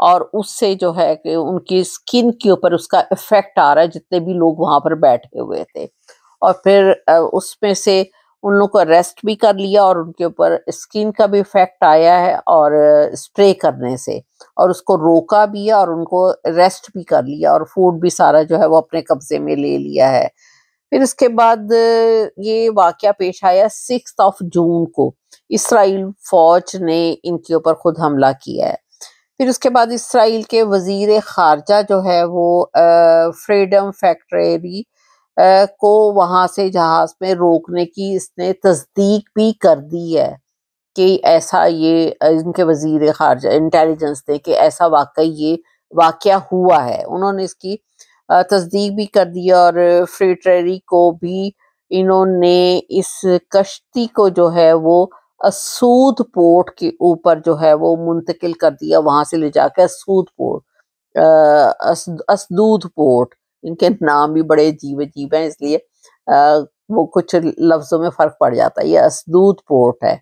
اور اس سے جو ہے کہ ان کی اسکن کے اوپر اس کا افیکٹ آ رہا ہے، جتنے بھی لوگ وہاں پر بیٹھے ہوئے تھے. اور پھر اس میں سے ان لوگوں کو اریسٹ بھی کر لیا اور ان کے اوپر اسکن کا بھی افیکٹ آیا ہے اور اسپرے کرنے سے، اور اس کو روکا بھی ہے اور ان کو اریسٹ بھی کر لیا اور فوڈ بھی سارا جو ہے وہ اپنے قبضے میں لے لیا ہے. پھر اس کے بعد یہ واقعہ پیش آیا 6 جون کو. اسرائیل فوج نے ان کے اوپر خود حملہ کیا ہے. پھر اس کے بعد اسرائیل کے وزیر خارجہ جو ہے وہ فریڈم فیکٹری کو وہاں سے جہاز میں روکنے کی اس نے تصدیق بھی کر دی ہے کہ ایسا یہ ان کے وزیر خارجہ انٹیلیجنس نے کہ ایسا واقعی یہ واقعہ ہوا ہے. انہوں نے اس کی تصدیق بھی کر دی اور فریٹری کو بھی انہوں نے اس کشتی کو جو ہے وہ اسود پورٹ کے اوپر جو ہے وہ منتقل کر دیا، وہاں سے لے جا کے اسود پورٹ، اسدود پورٹ. ان کے نام بھی بڑے عجیب عجیب ہیں، اس لیے وہ کچھ لفظوں میں فرق پڑ جاتا ہے. یہ اسدود پورٹ ہے،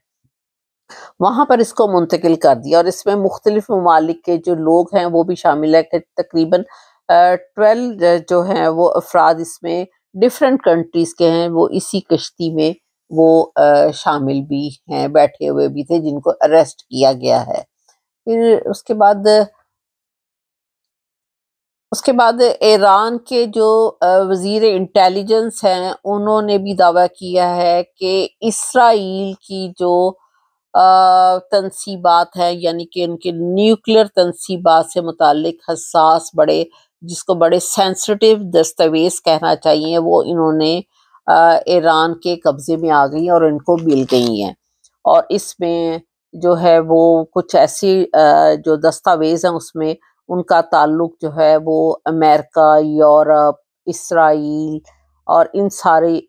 وہاں پر اس کو منتقل کر دیا. اور اس میں مختلف ممالک کے جو لوگ ہیں وہ بھی شامل ہے کہ تقریباً 12 جو ہیں وہ افراد اس میں ڈفرینٹ کنٹریز کے ہیں، وہ اسی کشتی میں وہ شامل بھی ہیں، بیٹھے ہوئے بھی تھے، جن کو اریسٹ کیا گیا ہے. پھر اس کے بعد ایران کے جو وزیر انٹیلیجنس ہیں انہوں نے بھی دعویٰ کیا ہے کہ اسرائیل کی جو تنصیبات ہیں، یعنی کہ ان کے نیوکلیر تنصیبات سے متعلق حساس جس کو بڑے سینسٹیو دستاویز کہنا چاہیے، وہ انہوں نے ایران کے قبضے میں آ گئی اور ان کو مل گئی ہیں. اور اس میں جو ہے وہ کچھ ایسی جو دستاویز ہیں اس میں ان کا تعلق جو ہے وہ امریکہ، یورپ، اسرائیل اور ان ساری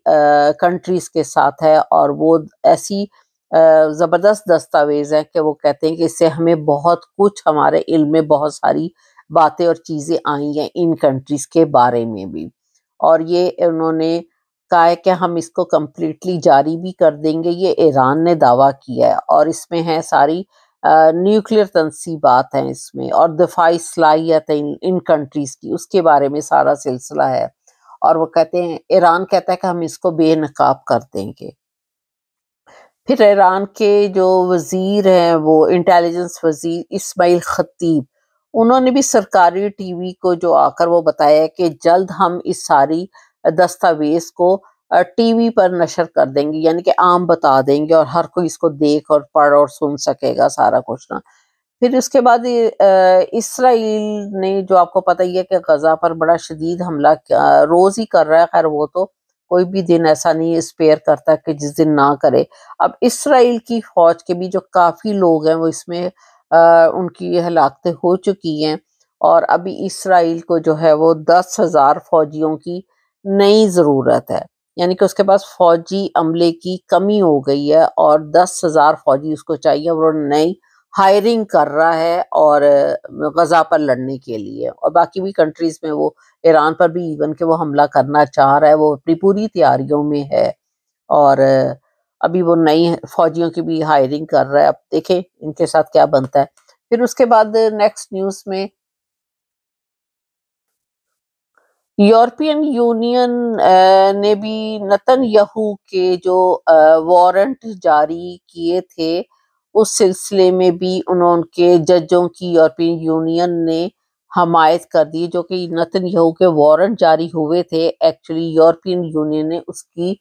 کنٹریز کے ساتھ ہے. اور وہ ایسی زبردست دستاویز ہے کہ وہ کہتے ہیں کہ اس سے ہمیں بہت کچھ، ہمارے علم میں بہت ساری باتیں اور چیزیں آئی ہیں ان کنٹریز کے بارے میں بھی. اور یہ انہوں نے کہا ہے کہ ہم اس کو کمپلیٹلی جاری بھی کر دیں گے، یہ ایران نے دعویٰ کیا ہے. اور اس میں ہے ساری نیوکلیر تنصیبات ہیں اس میں، اور دفاعی صلاحیت ہے ان کنٹریز کی، اس کے بارے میں سارا سلسلہ ہے. اور وہ کہتے ہیں، ایران کہتا ہے کہ ہم اس کو بے نقاب کر دیں گے. پھر ایران کے جو وزیر ہیں وہ انٹیلیجنس وزیر اسماعیل خطیب، انہوں نے بھی سرکاری ٹی وی کو جو آ کر وہ بتایا کہ جلد ہم اس ساری دستاویز کو ٹی وی پر نشر کر دیں گے، یعنی کہ عام بتا دیں گے اور ہر کوئی اس کو دیکھ اور پڑھ اور سن سکے گا سارا کچھ نا. پھر اس کے بعد اسرائیل نے، جو آپ کو پتہ ہی ہے کہ غزہ پر بڑا شدید حملہ روز ہی کر رہا ہے، خیر وہ تو کوئی بھی دن ایسا نہیں اسپیئر کرتا کہ جس دن نہ کرے. اب اسرائیل کی فوج کے بھی جو کافی لوگ ہیں وہ اس میں ان کی ہلاکتیں ہو چکی ہیں، اور ابھی اسرائیل کو جو ہے وہ 10,000 فوجیوں کی نئی ضرورت ہے، یعنی کہ اس کے پاس فوجی عملے کی کمی ہو گئی ہے اور 10,000 فوجی اس کو چاہیے. وہ نئی ہائرنگ کر رہا ہے اور غزہ پر لڑنے کے لیے. اور باقی بھی کنٹریز میں وہ ایران پر بھی ایون کہ وہ حملہ کرنا چاہ رہا ہے، وہ اپنی پوری تیاریوں میں ہے اور ابھی وہ نئی فوجیوں کی بھی ہائرنگ کر رہا ہے. اب دیکھیں ان کے ساتھ کیا بنتا ہے. پھر اس کے بعد نیکسٹ نیوز میں یورپین یونین نے بھی نتن یہو کے جو وارنٹ جاری کیے تھے اس سلسلے میں بھی انہوں کے ججوں کی یورپین یونین نے حمایت کر دی. جو کہ نتن یہو کے وارنٹ جاری ہوئے تھے، ایکچولی یورپین یونین نے اس کی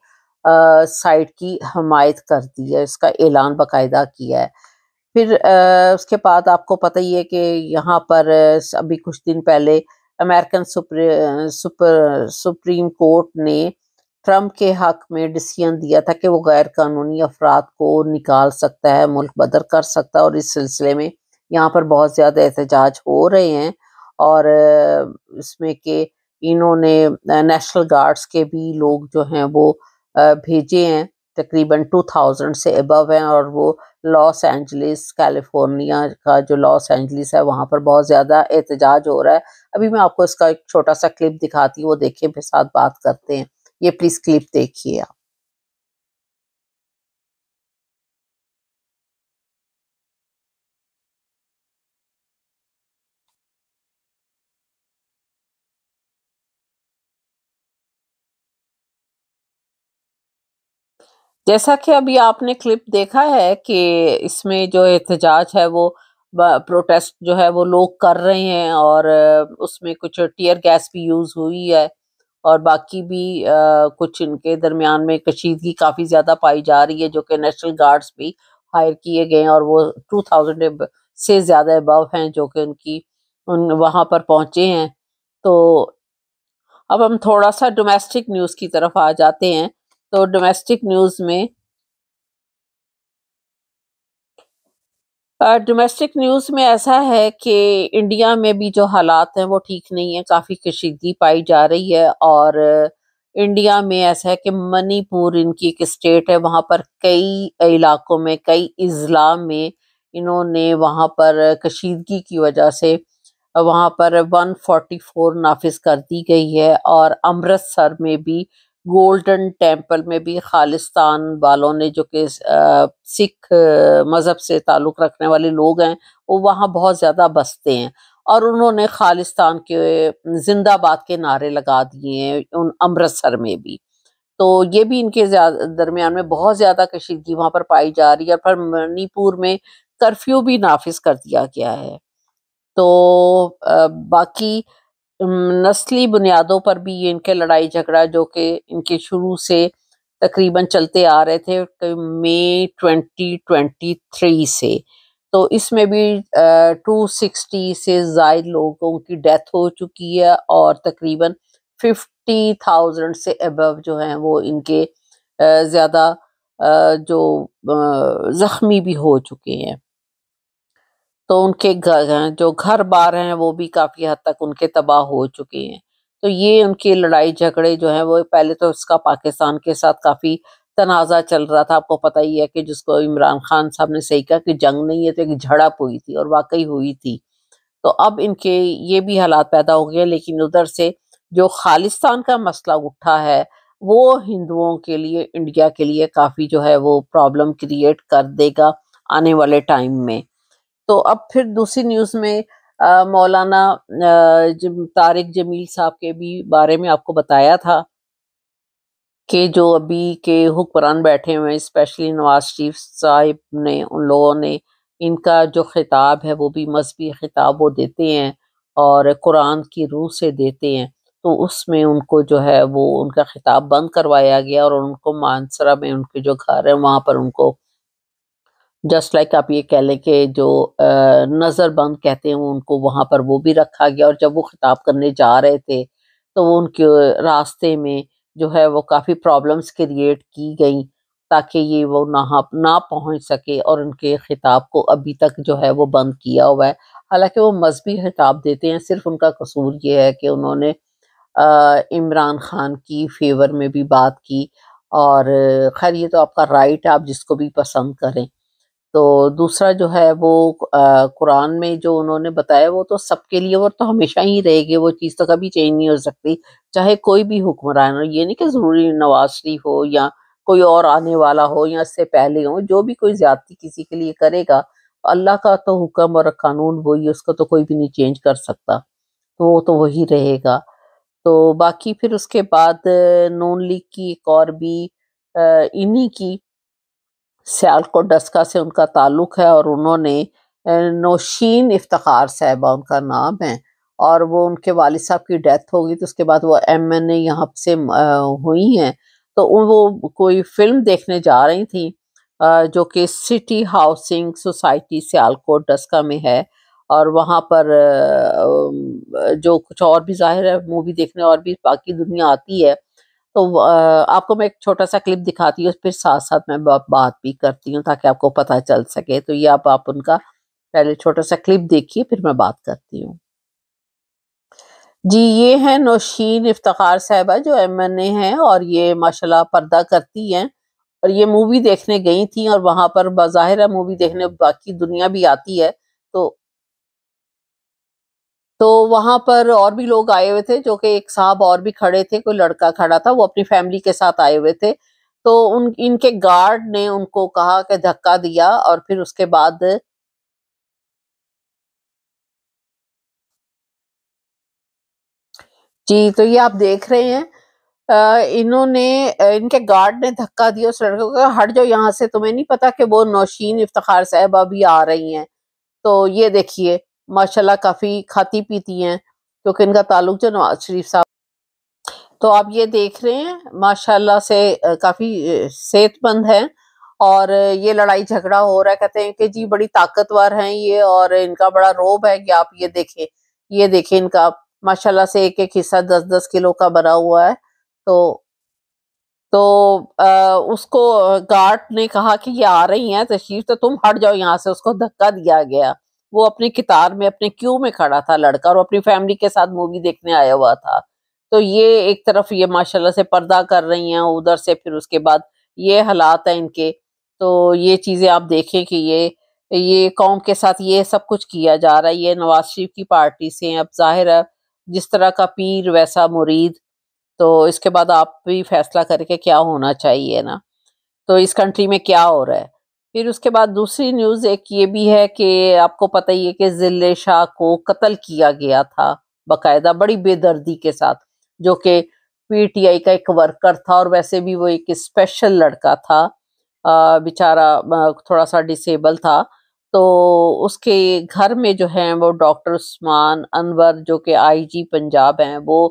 سائٹ کی حمایت کر دی ہے، اس کا اعلان باقاعدہ کیا ہے. پھر اس کے بعد آپ کو پتہ ہی ہے کہ یہاں پر ابھی کچھ دن پہلے امریکن سپریم کورٹ نے ٹرمپ کے حق میں ڈیسیژن دیا تھا کہ وہ غیر قانونی افراد کو نکال سکتا ہے، ملک بدر کر سکتا ہے. اور اس سلسلے میں یہاں پر بہت زیادہ احتجاج ہو رہے ہیں، اور اس میں کہ انہوں نے نیشنل گارڈز کے بھی لوگ جو ہیں وہ بھیجے ہیں، تقریباً 2000 سے ابو ہیں. اور وہ لاس اینجلس، کیلیفورنیا کا جو لاس اینجلس ہے وہاں پر بہت زیادہ احتجاج ہو رہا ہے. ابھی میں آپ کو اس کا ایک چھوٹا سا کلپ دکھاتی ہوں، وہ دیکھیں پھر ساتھ بات کرتے ہیں. یہ پلیز کلپ دیکھیے آپ. جیسا کہ ابھی آپ نے کلپ دیکھا ہے کہ اس میں جو احتجاج ہے وہ پروٹیسٹ جو ہے وہ لوگ کر رہے ہیں، اور اس میں کچھ ٹیئر گیس بھی یوز ہوئی ہے، اور باقی بھی کچھ ان کے درمیان میں کشیدگی کافی زیادہ پائی جا رہی ہے، جو کہ نیشنل گارڈز بھی ہائر کیے گئے ہیں، اور وہ 2000 سے زیادہ ابو ہیں جو کہ ان وہاں پر پہنچے ہیں۔ تو اب ہم تھوڑا سا ڈومیسٹک نیوز کی طرف آ جاتے ہیں۔ تو ڈومیسٹک نیوز میں ایسا ہے کہ انڈیا میں بھی جو حالات ہیں وہ ٹھیک نہیں ہیں، کافی کشیدگی پائی جا رہی ہے، اور انڈیا میں ایسا ہے کہ منی پور ان کی ایک اسٹیٹ ہے، وہاں پر کئی علاقوں میں، کئی اضلاع میں انہوں نے وہاں پر کشیدگی کی وجہ سے وہاں پر 144 نافذ کر دی گئی ہے، اور امرتسر میں بھی گولڈن ٹیمپل میں بھی خالستان والوں نے، جو کہ سکھ مذہب سے تعلق رکھنے والے لوگ ہیں، وہ وہاں بہت زیادہ بستے ہیں، اور انہوں نے خالستان کے زندہ باد کے نعرے لگا دیے ہیں ان امرتسر میں بھی۔ تو یہ بھی ان کے درمیان میں بہت زیادہ کشیدگی وہاں پر پائی جا رہی ہے، اور پھر منی پور میں کرفیو بھی نافذ کر دیا گیا ہے۔ تو باقی نسلی بنیادوں پر بھی یہ ان کے لڑائی جھگڑا جو کہ ان کے شروع سے تقریباً چلتے آ رہے تھے مئی 2023 سے، تو اس میں بھی 260 سے زائد لوگوں کی ڈیتھ ہو چکی ہے، اور تقریباً 50,000 سے ابو جو ہیں وہ ان کے زیادہ جو زخمی بھی ہو چکے ہیں۔ تو ان کے جو گھر بار ہیں وہ بھی کافی حد تک ان کے تباہ ہو چکے ہیں۔ تو یہ ان کے لڑائی جھگڑے جو ہیں وہ پہلے تو اس کا پاکستان کے ساتھ کافی تنازع چل رہا تھا، آپ کو پتہ ہی ہے کہ جس کو عمران خان صاحب نے صحیح کہا کہ جنگ نہیں ہے تو ایک جھڑپ ہوئی تھی، اور واقعی ہوئی تھی۔ تو اب ان کے یہ بھی حالات پیدا ہو گئے، لیکن ادھر سے جو خالستان کا مسئلہ اٹھا ہے وہ ہندوؤں کے لیے، انڈیا کے لیے کافی جو ہے وہ پرابلم کریٹ کر دے گا آنے والے ٹائم میں۔ تو اب پھر دوسری نیوز میں مولانا طارق جمیل صاحب کے بھی بارے میں آپ کو بتایا تھا کہ جو ابھی کے حکمران بیٹھے ہوئے ہیں، اسپیشلی نواز شریف صاحب نے، ان لوگوں نے ان کا جو خطاب ہے وہ بھی مذہبی خطاب وہ دیتے ہیں، اور قرآن کی روح سے دیتے ہیں۔ تو اس میں ان کو جو ہے وہ ان کا خطاب بند کروایا گیا، اور ان کو مانسرا میں ان کے جو گھر ہیں وہاں پر ان کو جسٹ لائک آپ یہ کہہ لیں کہ جو نظر بند کہتے ہیں ان کو وہاں پر وہ بھی رکھا گیا، اور جب وہ خطاب کرنے جا رہے تھے تو وہ ان کے راستے میں جو ہے وہ کافی پرابلمس کریٹ کی گئیں تاکہ یہ وہ نہ پہنچ سکے، اور ان کے خطاب کو ابھی تک جو ہے وہ بند کیا ہوا ہے۔ حالانکہ وہ مذہبی خطاب دیتے ہیں، صرف ان کا قصور یہ ہے کہ انہوں نے عمران خان کی فیور میں بھی بات کی، اور خیر یہ تو آپ کا رائٹ ہے، آپ جس کو بھی پسند کریں۔ تو دوسرا جو ہے وہ قرآن میں جو انہوں نے بتایا وہ تو سب کے لیے، وہ تو ہمیشہ ہی رہے گی، وہ چیز تو کبھی چینج نہیں ہو سکتی، چاہے کوئی بھی حکمران ہو۔ یہ نہیں کہ ضروری نواز شریف ہو یا کوئی اور آنے والا ہو یا اس سے پہلے ہو، جو بھی کوئی زیادتی کسی کے لیے کرے گا، اللہ کا تو حکم اور قانون وہی، اس کو تو کوئی بھی نہیں چینج کر سکتا، تو وہ تو وہی رہے گا۔ تو باقی پھر اس کے بعد نون لیگ کی ایک اور بھی انہی کی سیالکوٹ ڈسکا سے ان کا تعلق ہے، اور انہوں نے نوشین افتخار صاحبہ ان کا نام ہے، اور وہ ان کے والد صاحب کی ڈیتھ ہو گئی تو اس کے بعد وہ MNA یہاں سے ہوئی ہیں، تو وہ کوئی فلم دیکھنے جا رہی تھیں جو کہ city housing society Sialkot Daska میں ہے، اور وہاں پر جو کچھ اور بھی ظاہر ہے مووی دیکھنے اور بھی باقی دنیا آتی ہے۔ تو آپ کو میں ایک چھوٹا سا کلپ دکھاتی ہوں، پھر ساتھ ساتھ میں بات بھی کرتی ہوں تاکہ آپ کو پتہ چل سکے۔ تو یہ آپ ان کا پہلے چھوٹا سا کلپ دیکھیے، پھر میں بات کرتی ہوں۔ جی یہ ہیں نوشین افتخار صاحبہ جو MNA ہیں، اور یہ ماشاءاللہ پردہ کرتی ہیں، اور یہ مووی دیکھنے گئی تھیں، اور وہاں پر بظاہر ہے مووی دیکھنے باقی دنیا بھی آتی ہے، تو وہاں پر اور بھی لوگ آئے ہوئے تھے، جو کہ ایک صاحب اور بھی کھڑے تھے، کوئی لڑکا کھڑا تھا، وہ اپنی فیملی کے ساتھ آئے ہوئے تھے، تو ان کے گارڈ نے ان کو کہا کہ دھکا دیا، اور پھر اس کے بعد جی تو یہ آپ دیکھ رہے ہیں انہوں نے ان کے گارڈ نے دھکا دیا اس لڑکے کو، ہٹ جاؤ یہاں سے، تمہیں نہیں پتا کہ وہ نوشین افتخار صاحبہ بھی آ رہی ہیں. تو یہ دیکھیے ماشاءاللہ کافی کھاتی پیتی ہیں کیونکہ ان کا تعلق جو نواز شریف صاحب. تو آپ یہ دیکھ رہے ہیں ماشاءاللہ سے کافی صحت مند ہیں، اور یہ لڑائی جھگڑا ہو رہا ہے. کہتے ہیں کہ جی بڑی طاقتور ہیں یہ، اور ان کا بڑا روب ہے کہ آپ یہ دیکھیں ان کا ماشاءاللہ سے ایک ایک حصہ 10-10 کلو کا بنا ہوا ہے. تو اس کو گارڈ نے کہا کہ یہ آ رہی ہیں تشریف، تو تم ہٹ جاؤ یہاں سے. اس کو دھکا دیا گیا. وہ اپنی قطار میں اپنے کیو میں کھڑا تھا لڑکا، اور اپنی فیملی کے ساتھ مووی دیکھنے آیا ہوا تھا. تو یہ ایک طرف یہ ماشاءاللہ سے پردہ کر رہی ہیں، ادھر سے پھر اس کے بعد یہ حالات ہیں ان کے. تو یہ چیزیں آپ دیکھیں کہ یہ قوم کے ساتھ یہ سب کچھ کیا جا رہا ہے. یہ نواز شریف کی پارٹی سے ہیں. اب ظاہر ہے جس طرح کا پیر ویسا مرید، تو اس کے بعد آپ بھی فیصلہ کر کے کیا ہونا چاہیے نا. تو اس کنٹری میں کیا ہو رہا ہے. پھر اس کے بعد دوسری نیوز ایک یہ بھی ہے کہ آپ کو پتہ ہی ہے کہ ذل شاہ کو قتل کیا گیا تھا باقاعدہ بڑی بے دردی کے ساتھ، جو کہ پی ٹی آئی کا ایک ورکر تھا، اور ویسے بھی وہ ایک اسپیشل لڑکا تھا، بیچارہ تھوڑا سا ڈسیبل تھا. تو اس کے گھر میں جو ہیں وہ ڈاکٹر عثمان انور جو کہ آئی جی پنجاب ہیں، وہ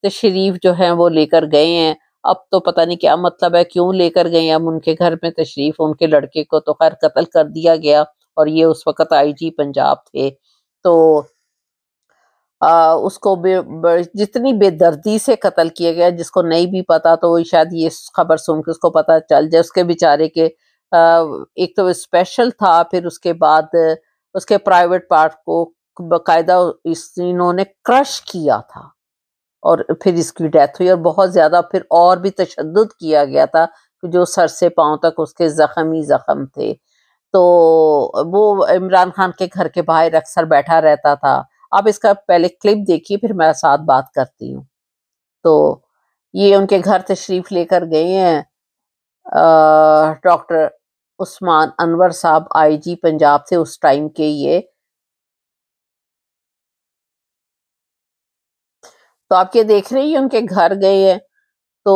تشریف جو ہیں وہ لے کر گئے ہیں. اب تو پتہ نہیں کیا مطلب ہے کیوں لے کر گئے ہیں اب ان کے گھر میں تشریف. ان کے لڑکے کو تو خیر قتل کر دیا گیا، اور یہ اس وقت آئی جی پنجاب تھے. تو اس کو جتنی بے دردی سے قتل کیا گیا، جس کو نہیں بھی پتا تو وہ شاید یہ خبر سن کے اس کو پتا چل جائے. اس کے بیچارے کے ایک تو اسپیشل تھا، پھر اس کے بعد اس کے پرائیویٹ پارٹ کو باقاعدہ انہوں نے کرش کیا تھا، اور پھر اس کی ڈیتھ ہوئی. اور بہت زیادہ پھر اور بھی تشدد کیا گیا تھا جو سر سے پاؤں تک اس کے زخم تھے. تو وہ عمران خان کے گھر کے باہر اکثر بیٹھا رہتا تھا. آپ اس کا پہلے کلپ دیکھیے پھر میں ساتھ بات کرتی ہوں. تو یہ ان کے گھر تشریف لے کر گئے ہیں ڈاکٹر عثمان انور صاحب، آئی جی پنجاب سے اس ٹائم کے. یہ تو آپ یہ دیکھ رہے ہیں ان کے گھر گئے ہیں. تو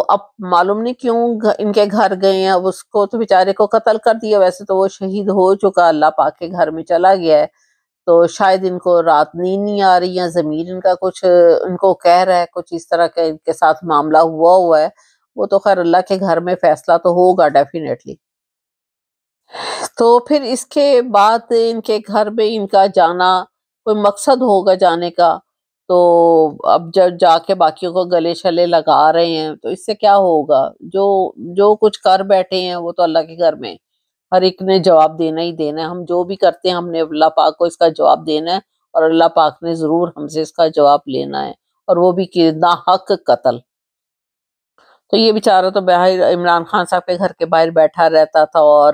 اب معلوم نہیں کیوں ان کے گھر گئے ہیں. اب اس کو تو بیچارے کو قتل کر دیا، ویسے تو وہ شہید ہو چکا، اللہ پاک کے گھر میں چلا گیا ہے. تو شاید ان کو رات نیند نہیں آ رہی، یا ضمیر ان کا کچھ ان کو کہہ رہا ہے، کچھ اس طرح کا ان کے ساتھ معاملہ ہوا ہے. وہ تو خیر اللہ کے گھر میں فیصلہ تو ہوگا ڈیفینیٹلی. تو پھر اس کے بعد ان کے گھر میں ان کا جانا کوئی مقصد ہوگا جانے کا. تو اب جب جا کے باقیوں کو گلے شلے لگا رہے ہیں تو اس سے کیا ہوگا. جو کچھ کر بیٹھے ہیں وہ تو اللہ کے گھر میں ہر ایک نے جواب دینا ہی دینا ہے. ہم جو بھی کرتے ہیں ہم نے اللہ پاک کو اس کا جواب دینا ہے، اور اللہ پاک نے ضرور ہم سے اس کا جواب لینا ہے، اور وہ بھی کہ ناحق قتل. تو یہ بیچارہ تو باہر عمران خان صاحب کے گھر کے باہر بیٹھا رہتا تھا، اور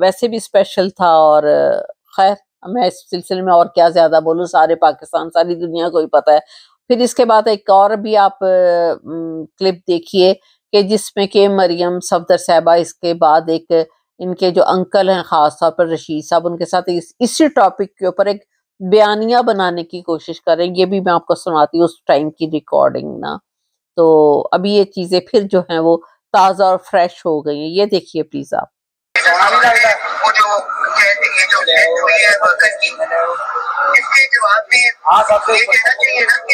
ویسے بھی اسپیشل تھا. اور خیر میں اس سلسلے میں اور کیا زیادہ بولوں، سارے پاکستان ساری دنیا کو ہی پتہ ہے. پھر اس کے بعد ایک اور بھی آپ کلپ دیکھیے کہ جس میں کہ مریم صفدر صاحبہ اس کے بعد ایک ان کے جو انکل ہیں خاص طور پر رشید صاحب، ان کے ساتھ اسی ٹاپک کے اوپر ایک بیانیہ بنانے کی کوشش کر رہے ہیں. یہ بھی میں آپ کو سناتی ہوں اس ٹائم کی ریکارڈنگ نا. تو ابھی یہ چیزیں پھر جو ہیں وہ تازہ اور فریش ہو گئی ہیں. یہ دیکھیے پلیز آپ. وہ جو کہتے ہیں جو ڈیتھ ہوئی ہے ورکر کی، اس کے جواب میں یہ کہنا چاہیے نا کہ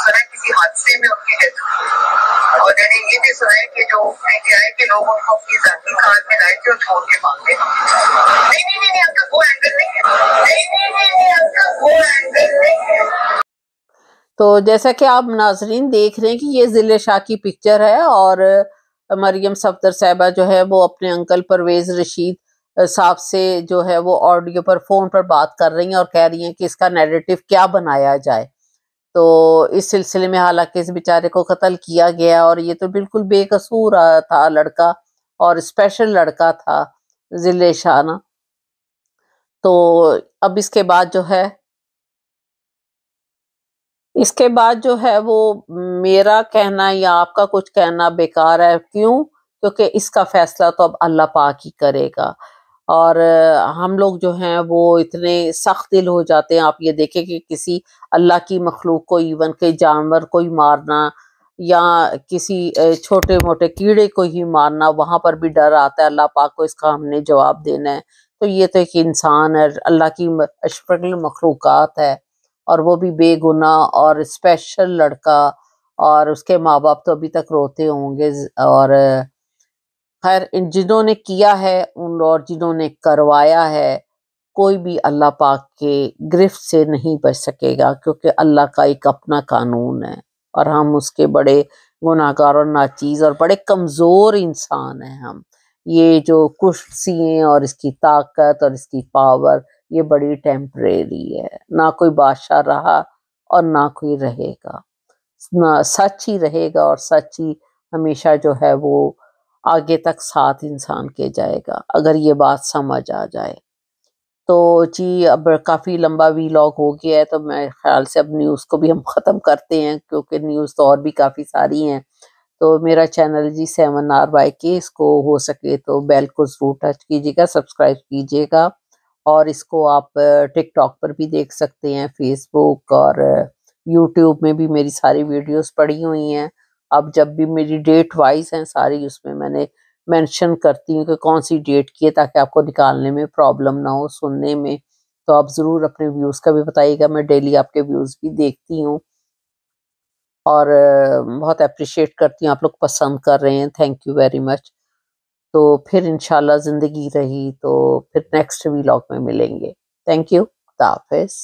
سنا کسی حادثے میں ان کی ڈیتھ ہوئی، اور میں نے یہ بھی سنا ہے کہ جو پی ٹی آئی کے لوگ ان کو اپنی ذاتی کار میں لائے تھے اور چھوڑ کے بھاگے. نہیں آپ کا وہ اینگل نہیں ہے، نہیں آپ کا وہ اینگل نہیں ہے. تو جیسا کہ آپ ناظرین دیکھ رہے ہیں کہ یہ ذل شاہ کی پکچر ہے، اور مریم صفدر صاحبہ جو ہے وہ اپنے انکل پرویز رشید صاحب سے جو ہے وہ آڈیو پر فون پر بات کر رہی ہیں، اور کہہ رہی ہیں کہ اس کا نیریٹو کیا بنایا جائے. تو اس سلسلے میں حالانکہ اس بیچارے کو قتل کیا گیا، اور یہ تو بالکل بے قصور تھا لڑکا، اور اسپیشل لڑکا تھا ذل شاہ نا. تو اب اس کے بعد جو ہے وہ میرا کہنا یا آپ کا کچھ کہنا بیکار ہے. کیوں؟ کیونکہ اس کا فیصلہ تو اب اللہ پاک ہی کرے گا. اور ہم لوگ جو ہیں وہ اتنے سخت دل ہو جاتے ہیں. آپ یہ دیکھیں کہ کسی اللہ کی مخلوق کو، ایون کہ جانور کو ہی مارنا یا کسی چھوٹے موٹے کیڑے کو ہی مارنا، وہاں پر بھی ڈر آتا ہے اللہ پاک کو اس کا ہم نے جواب دینا ہے. تو یہ تو ایک انسان ہے، اللہ کی اشرف المخلوقات ہے، اور وہ بھی بے گناہ اور اسپیشل لڑکا، اور اس کے ماں باپ تو ابھی تک روتے ہوں گے. اور خیر جنہوں نے کیا ہے اور جنہوں نے کروایا ہے، کوئی بھی اللہ پاک کے گرفت سے نہیں بچ سکے گا، کیونکہ اللہ کا ایک اپنا قانون ہے، اور ہم اس کے بڑے گناہ گار اور ناچیز اور بڑے کمزور انسان ہیں. ہم یہ جو کرسی ہیں اور اس کی طاقت اور اس کی پاور، یہ بڑی ٹیمپریری ہے. نہ کوئی بادشاہ رہا اور نہ کوئی رہے گا، نہ سچ ہی رہے گا، اور سچ ہی ہمیشہ جو ہے وہ آگے تک ساتھ انسان کے جائے گا، اگر یہ بات سمجھ آ جائے. تو جی اب کافی لمبا ویلاگ ہو گیا ہے، تو میں خیال سے اب نیوز کو بھی ہم ختم کرتے ہیں، کیونکہ نیوز تو اور بھی کافی ساری ہیں. تو میرا چینل جی 7RYK، اس کو ہو سکے تو بیل کو ضرور ٹچ کیجیے گا، سبسکرائب کیجیے گا. اور اس کو آپ ٹک ٹاک پر بھی دیکھ سکتے ہیں، فیس بک اور یوٹیوب میں بھی میری ساری ویڈیوز پڑی ہوئی ہیں. اب جب بھی میری ڈیٹ وائز ہیں ساری، اس میں نے مینشن کرتی ہوں کہ کون سی ڈیٹ کی ہے، تاکہ آپ کو نکالنے میں پرابلم نہ ہو، سننے میں. تو آپ ضرور اپنے ویوز کا بھی بتائیے گا، میں ڈیلی آپ کے ویوز بھی دیکھتی ہوں، اور بہت اپریشیٹ کرتی ہوں، آپ لوگ پسند کر رہے ہیں، تھینک یو ویری مچ. تو پھر انشاءاللہ زندگی رہی تو پھر نیکسٹ ویلاگ میں ملیں گے. تھینک یو، خدا حافظ.